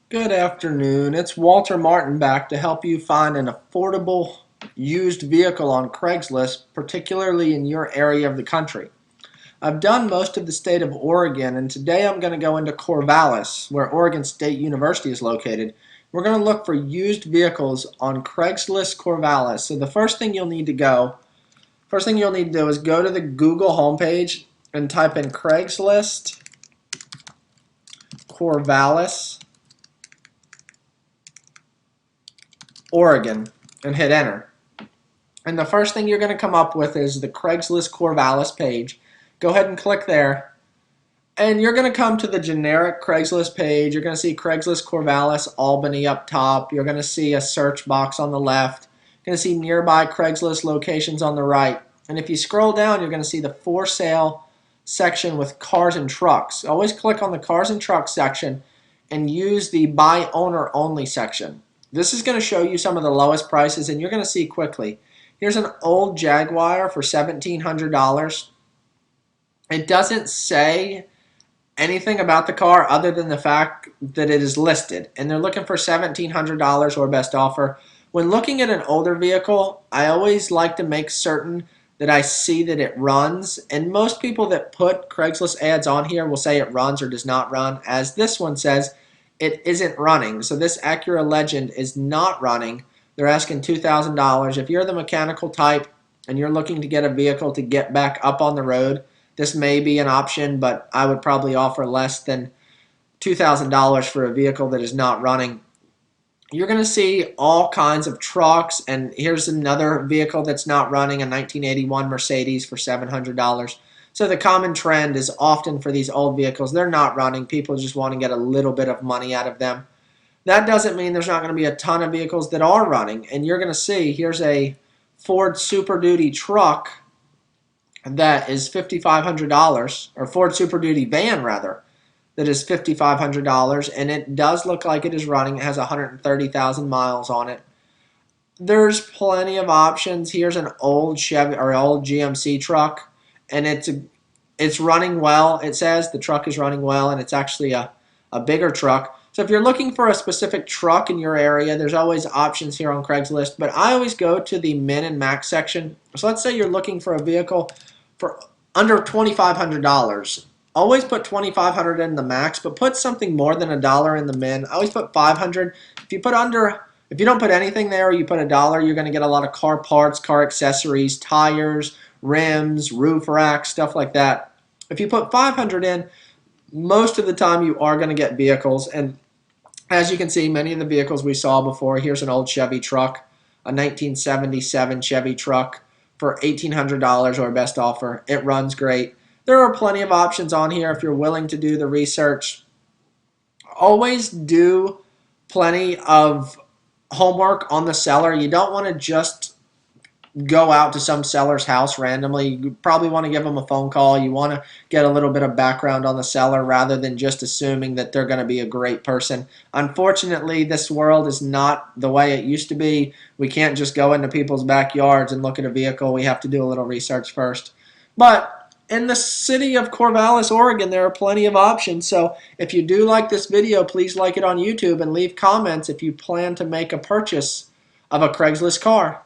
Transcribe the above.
Good afternoon. It's Walter Martin back to help you find an affordable used vehicle on Craigslist, particularly in your area of the country. I've done most of the state of Oregon, and today I'm going to go into Corvallis, where Oregon State University is located. We're going to look for used vehicles on Craigslist Corvallis. So the first thing you'll need to do is go to the Google homepage and type in Craigslist Corvallis Oregon and hit enter. And the first thing you're going to come up with is the Craigslist Corvallis page. Go ahead and click there. And you're going to come to the generic Craigslist page. You're going to see Craigslist Corvallis Albany up top. You're going to see a search box on the left. You're going to see nearby Craigslist locations on the right. And if you scroll down, you're going to see the for sale section with cars and trucks. Always click on the cars and trucks section and use the buy owner only section. This is going to show you some of the lowest prices, and you're going to see quickly. Here's an old Jaguar for $1,700. It doesn't say anything about the car other than the fact that it is listed, and they're looking for $1,700 or best offer. When looking at an older vehicle, I always like to make certain that I see that it runs, and most people that put Craigslist ads on here will say it runs or does not run, as this one says it isn't running. So this Acura Legend is not running. They're asking $2,000. If you're the mechanical type and you're looking to get a vehicle to get back up on the road, this may be an option, but I would probably offer less than $2,000 for a vehicle that is not running. You're going to see all kinds of trucks, and here's another vehicle that's not running, a 1981 Mercedes for $700. So the common trend is often for these old vehicles, they're not running. People just want to get a little bit of money out of them. That doesn't mean there's not going to be a ton of vehicles that are running, and you're going to see here's a Ford Super Duty truck that is $5,500, or Ford Super Duty van rather, that is $5,500, and it does look like it is running. It has 130,000 miles on it. There's plenty of options. Here's an old Chevy or old GMC truck, and it's running well. It says the truck is running well, and it's actually a bigger truck. So if you're looking for a specific truck in your area, there's always options here on Craigslist, but I always go to the min and max section. So let's say you're looking for a vehicle for under $2,500. Always put $2,500 in the max, but put something more than $1 in the min. I always put $500. If you don't put anything there, or you put $1, you're going to get a lot of car parts, car accessories, tires, rims, roof racks, stuff like that. If you put $500 in, most of the time you are going to get vehicles. And as you can see, many of the vehicles we saw before, here's an old Chevy truck, a 1977 Chevy truck for $1,800 or best offer. It runs great. There are plenty of options on here if you're willing to do the research. Always do plenty of homework on the seller. You don't want to just go out to some seller's house randomly. You probably want to give them a phone call. You want to get a little bit of background on the seller rather than just assuming that they're going to be a great person. Unfortunately, this world is not the way it used to be. We can't just go into people's backyards and look at a vehicle. We have to do a little research first. But in the city of Corvallis, Oregon, there are plenty of options. So if you do like this video, please like it on YouTube and leave comments if you plan to make a purchase of a Craigslist car.